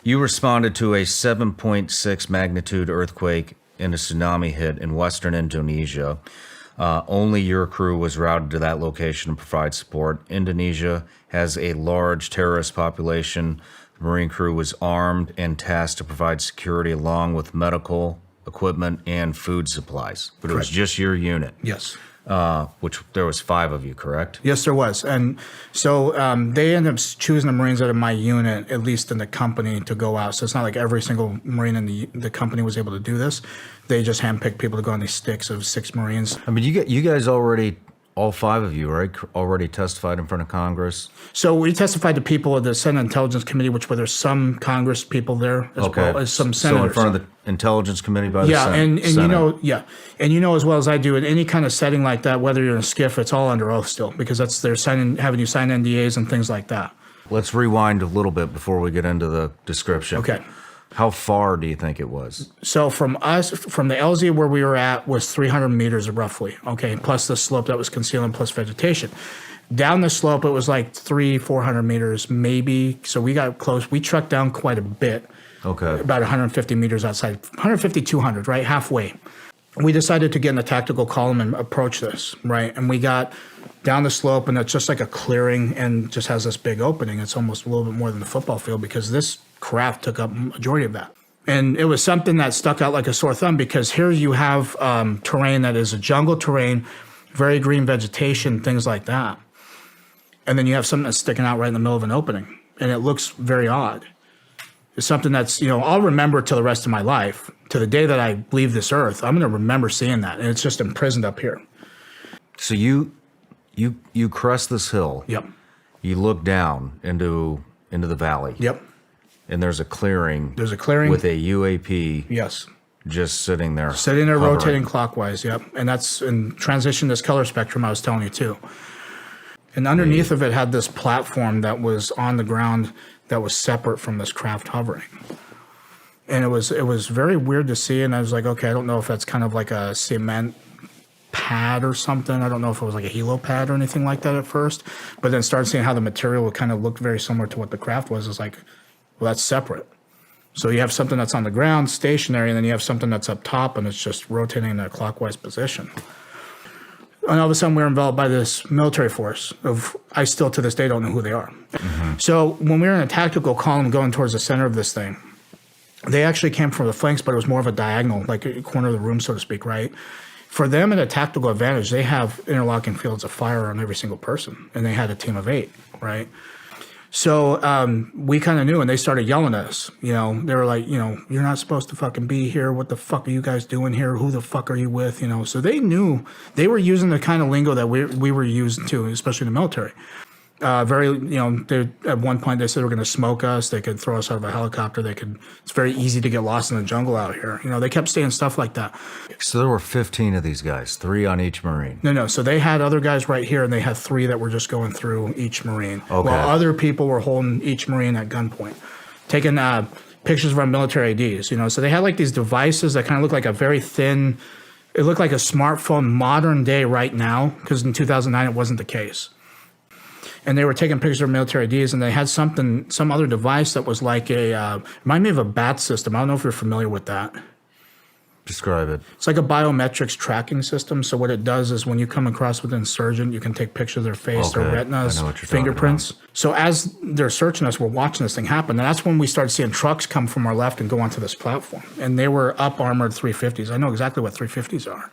You responded to a 7.6 magnitude earthquake and a tsunami hit in western Indonesia. Only your crew was routed to that location to provide support. Indonesia has a large terrorist population. The Marine crew was armed and tasked to provide security along with medical equipment and food supplies. But it was just your unit. Yes. Which there was 5 of you, correct? Yes, there was. And so they ended up choosing the Marines out of my unit, at least in the company, to go out. So it's not like every single Marine in the company was able to do this. They just handpicked people to go on these sticks of 6 Marines. I mean, you guys already, all 5 of you, right, already testified in front of Congress? So we testified to people of the Senate Intelligence Committee, which were there's some Congress people there as well as some senators. So in front of the Intelligence Committee by the Senate? And Senate. you know as well as I do, in any kind of setting like that, whether you're in a SCIF, it's all under oath still, because they're having you sign NDAs and things like that. Let's rewind a little bit before we get into the description. Okay. How far do you think it was? So from the LZ where we were at was 300 meters roughly, okay, plus the slope that was concealing plus vegetation. Down the slope, it was like 400 meters maybe. So we got close. We trucked down quite a bit. Okay. About 150 meters outside, 150, 200, right? Halfway. We decided to get in a tactical column and approach this, right? And we got down the slope, and it's just like a clearing and just has this big opening. It's almost a little bit more than the football field because this craft took up a majority of that. And it was something that stuck out like a sore thumb because here you have terrain that is a jungle terrain, very green vegetation, things like that. And then you have something that's sticking out right in the middle of an opening, and it looks very odd. It's something that's, I'll remember till the rest of my life. To the day that I leave this earth, I'm going to remember seeing that. And it's just imprisoned up here. So you crest this hill. Yep. You look down into the valley. Yep. And there's a clearing. There's a clearing. With a UAP. Yes. Just sitting there. Sitting there, hovering. rotating clockwise, yep. And that's in transition this color spectrum I was telling you too. And underneath of it had this platform that was on the ground that was separate from this craft hovering. And it was very weird to see, and I was like, okay, I don't know if that's kind of like a cement pad or something. I don't know if it was like a helo pad or anything like that at first, but then started seeing how the material kind of looked very similar to what the craft was. It's like, well, that's separate. So you have something that's on the ground, stationary, and then you have something that's up top, and it's just rotating in a clockwise position. And all of a sudden, we're enveloped by this military force I still to this day don't know who they are. Mm-hmm. So when we were in a tactical column going towards the center of this thing, they actually came from the flanks, but it was more of a diagonal, like a corner of the room, so to speak, right? For them, at a tactical advantage, they have interlocking fields of fire on every single person, and they had a team of 8, right? So we kind of knew, and they started yelling at us. They were like, you're not supposed to fucking be here. What the fuck are you guys doing here? Who the fuck are you with? So they knew they were using the kind of lingo that we were using too, especially in the military. At one point they said they were going to smoke us. They could throw us out of a helicopter. It's very easy to get lost in the jungle out here. They kept saying stuff like that. So there were 15 of these guys, 3 on each Marine. No. So they had other guys right here, and they had 3 that were just going through each Marine. Okay. While other people were holding each Marine at gunpoint, taking pictures of our military IDs. So they had like these devices that kind of looked like a very thin. It looked like a smartphone modern day right now, because in 2009 it wasn't the case. And they were taking pictures of military IDs, and they had some other device that was like remind me of a BAT system. I don't know if you're familiar with that. Describe it. It's like a biometrics tracking system. So what it does is when you come across with an insurgent, you can take pictures of their face, their retinas, fingerprints. So as they're searching us, we're watching this thing happen. And that's when we started seeing trucks come from our left and go onto this platform. And they were up-armored 350s. I know exactly what 350s are.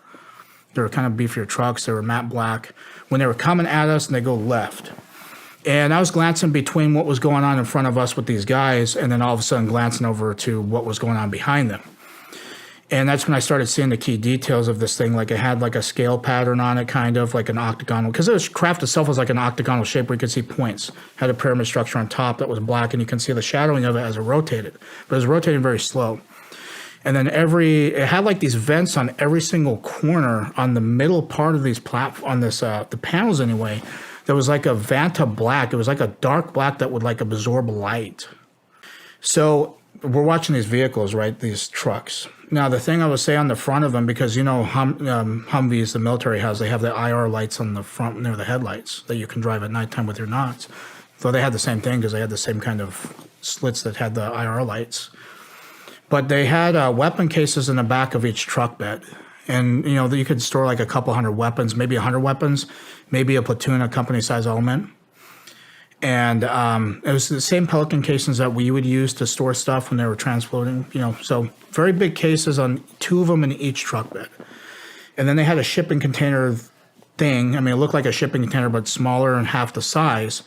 They were kind of beefier trucks. They were matte black. When they were coming at us, and they go left. And I was glancing between what was going on in front of us with these guys, and then all of a sudden glancing over to what was going on behind them. And that's when I started seeing the key details of this thing. Like it had like a scale pattern on it, kind of like an octagonal, because the craft itself was like an octagonal shape where you could see points. Had a pyramid structure on top that was black, and you can see the shadowing of it as it rotated. But it was rotating very slow. And then it had like these vents on every single corner on the middle part of these the panels anyway. There was like a Vanta black. It was like a dark black that would like absorb light. So we're watching these vehicles, right? These trucks. Now, the thing I would say on the front of them, because Humvees, the military has, they have the IR lights on the front near the headlights that you can drive at nighttime with your knots. So they had the same thing because they had the same kind of slits that had the IR lights. But they had weapon cases in the back of each truck bed. And, you know, you could store like a couple hundred weapons, maybe 100 weapons, maybe a platoon, a company-size element. And it was the same Pelican casings that we would use to store stuff when they were transloading, you know. So very big cases on 2 of them in each truck bed. And then they had a shipping container thing. I mean, it looked like a shipping container, but smaller and half the size.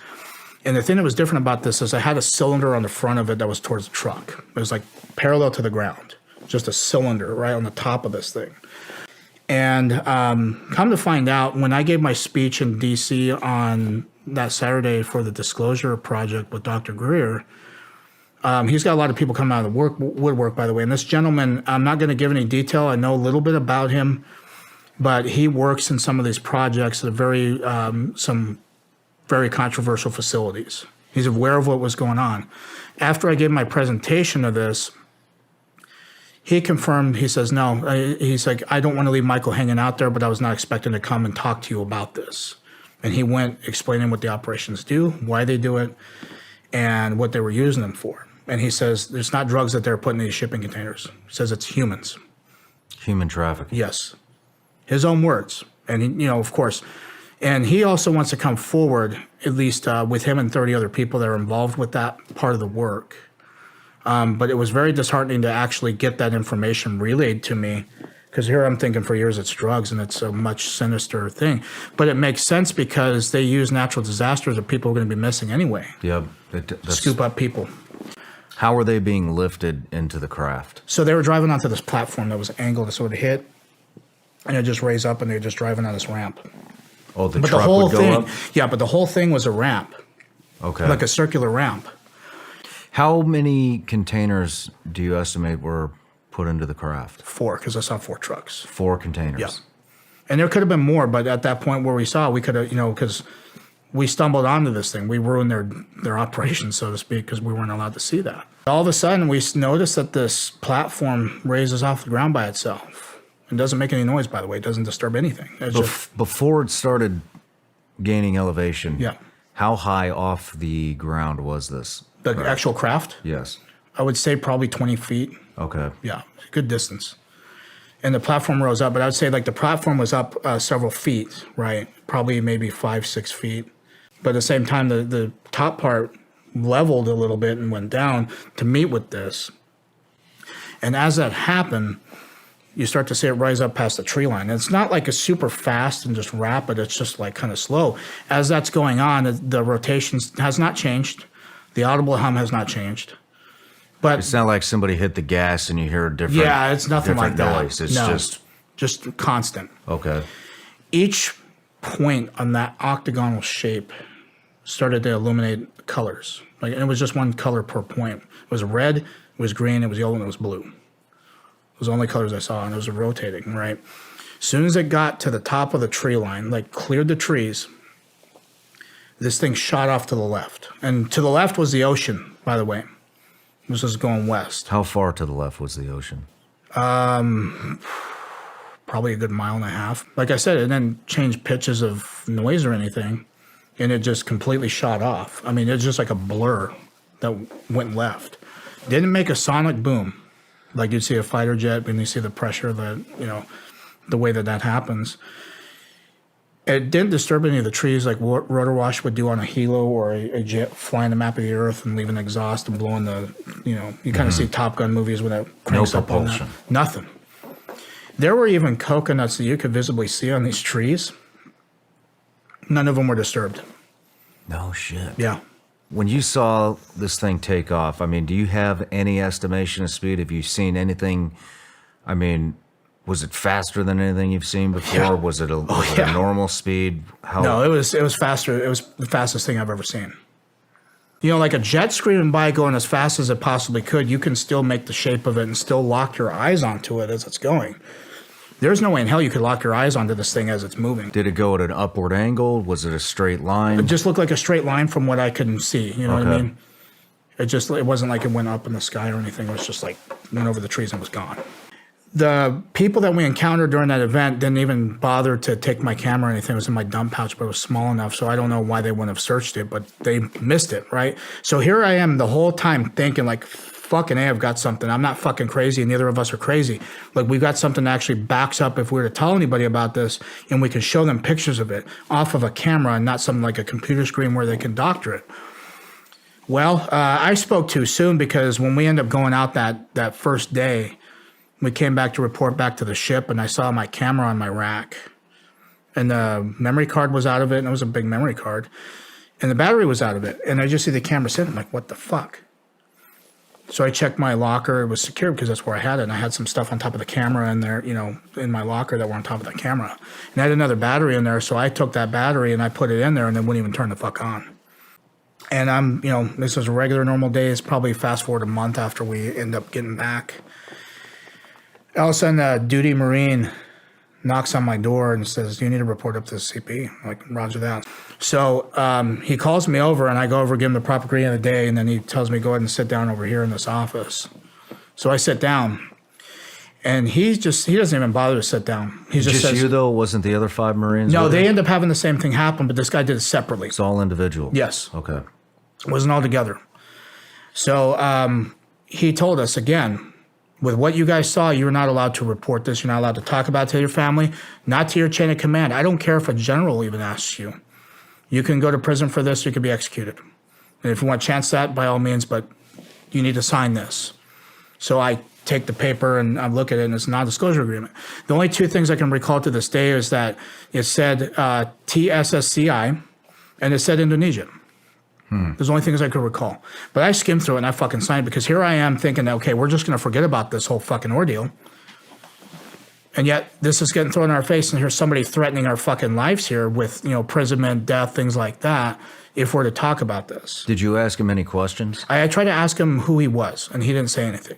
And the thing that was different about this is it had a cylinder on the front of it that was towards the truck. It was like parallel to the ground, just a cylinder right on the top of this thing. And come to find out, when I gave my speech in D.C. on that Saturday for the Disclosure Project with Dr. Greer, he's got a lot of people coming out of the woodwork, by the way. And this gentleman, I'm not going to give any detail. I know a little bit about him, but he works in some of these projects that are some very controversial facilities. He's aware of what was going on. After I gave my presentation of this, he confirmed, he says, no, he's like, I don't want to leave Michael hanging out there, but I was not expecting to come and talk to you about this. And he went explaining what the operations do, why they do it, and what they were using them for. And he says, it's not drugs that they're putting in these shipping containers. He says it's humans. Human trafficking. Yes. His own words. And, you know, of course. And he also wants to come forward, at least with him and 30 other people that are involved with that part of the work. But it was very disheartening to actually get that information relayed to me, because here I'm thinking for years it's drugs and it's a much sinister thing. But it makes sense because they use natural disasters that people are going to be missing anyway. Yep. Scoop up people. How were they being lifted into the craft? So they were driving onto this platform that was angled to sort of hit, and it just raised up and they were just driving on this ramp. Oh, But truck the whole would go thing, up? yeah, but the whole thing was a ramp, Okay. like a circular ramp. How many containers do you estimate were put into the craft? 4, because I saw 4 trucks. 4 containers. Yeah. And there could have been more, but at that point where we saw, we could have, you know, because we stumbled onto this thing. We ruined their operation, so to speak, because we weren't allowed to see that. All of a sudden, we noticed that this platform raises off the ground by itself. It doesn't make any noise, by the way. It doesn't disturb anything. It's just, Before it started gaining elevation, yeah. how high off the ground was this? The actual craft, Yes. I would say probably 20 feet. Okay. Yeah, good distance. And the platform rose up, but I would say like the platform was up several feet, right? Probably maybe 5-6 feet. But at the same time, the top part leveled a little bit and went down to meet with this. And as that happened, you start to see it rise up past the tree line. And it's not like a super fast and just rapid. It's just like kind of slow. As that's going on, the rotation has not changed. The audible hum has not changed. But It's not like somebody hit the gas and you hear a different yeah, it's nothing like that. noise. It's No, just constant. okay. Each point on that octagonal shape started to illuminate colors. Like, and it was just one color per point. It was red, it was green, it was yellow, and it was blue. It was the only colors I saw, and it was rotating, right? As soon as it got to the top of the tree line, like cleared the trees, this thing shot off to the left. And to the left was the ocean, by the way. This was going west. How far to the left was the ocean? Probably a good 1.5 miles. Like I said, it didn't change pitches of noise or anything, and it just completely shot off. I mean, it's just like a blur that went left. Didn't make a sonic boom like you'd see a fighter jet when you see the pressure that, you know, the way that happens. It didn't disturb any of the trees like what rotor wash would do on a helo or a jet flying the map of the earth and leaving exhaust and blowing the, you know, you kind of see Top Gun movies when it cranks up on that. propulsion. Nothing. There were even coconuts that you could visibly see on these trees. None of them were disturbed. No shit. Yeah. When you saw this thing take off, I mean, do you have any estimation of speed? Have you seen anything? I mean, was it faster than anything you've seen before? Yeah. Was it a normal speed? How? No, it was faster. It was the fastest thing I've ever seen. You know, like a jet screaming by going as fast as it possibly could, you can still make the shape of it and still lock your eyes onto it as it's going. There's no way in hell you could lock your eyes onto this thing as it's moving. Did it go at an upward angle? Was it a straight line? It just looked like a straight line from what I could see. You know what I Okay. mean? It wasn't like it went up in the sky or anything. It was just like went over the trees and was gone. The people that we encountered during that event didn't even bother to take my camera or anything. It was in my dump pouch, but it was small enough, so I don't know why they wouldn't have searched it, but they missed it, right? So here I am the whole time thinking like, fucking A, I've got something. I'm not fucking crazy, and neither of us are crazy. Like, we got something that actually backs up if we were to tell anybody about this, and we can show them pictures of it off of a camera and not something like a computer screen where they can doctor it. Well, I spoke too soon, because when we ended up going out that first day, we came back to report back to the ship, and I saw my camera on my rack, and the memory card was out of it, and it was a big memory card, and the battery was out of it, and I just see the camera sitting. I'm like, what the fuck? So I checked my locker. It was secure because that's where I had it, and I had some stuff on top of the camera in there, you know, in my locker that were on top of the camera, and I had another battery in there, so I took that battery and I put it in there, and it wouldn't even turn the fuck on. And I'm, you know, this was a regular normal day. It's probably fast forward a month after we end up getting back. All of a sudden, a duty Marine knocks on my door and says, "You need to report up to the CP." I'm like, roger that. So he calls me over, and I go over, give him the proper greeting of the day, and then he tells me, go ahead and sit down over here in this office. So I sit down, and he doesn't even bother to sit down. He just says, you, though? Wasn't the other 5 Marines? No, with they it? end up having the same thing happen, but this guy did it separately. It's all individual? Yes. Okay. It wasn't all together. So he told us, again, with what you guys saw, you're not allowed to report this. You're not allowed to talk about it to your family, not to your chain of command. I don't care if a general even asks you. You can go to prison for this. You could be executed. And if you want to chance that, by all means, but you need to sign this. So I take the paper and I look at it, and it's a non-disclosure agreement. The only 2 things I can recall to this day is that it said TSSCI and it said Indonesia. There's the only things I could recall. But I skimmed through it and I fucking signed, because here I am thinking, okay, we're just going to forget about this whole fucking ordeal. And yet this is getting thrown in our face, and here's somebody threatening our fucking lives here with, you know, imprisonment, death, things like that, if we're to talk about this. Did you ask him any questions? I tried to ask him who he was, and he didn't say anything.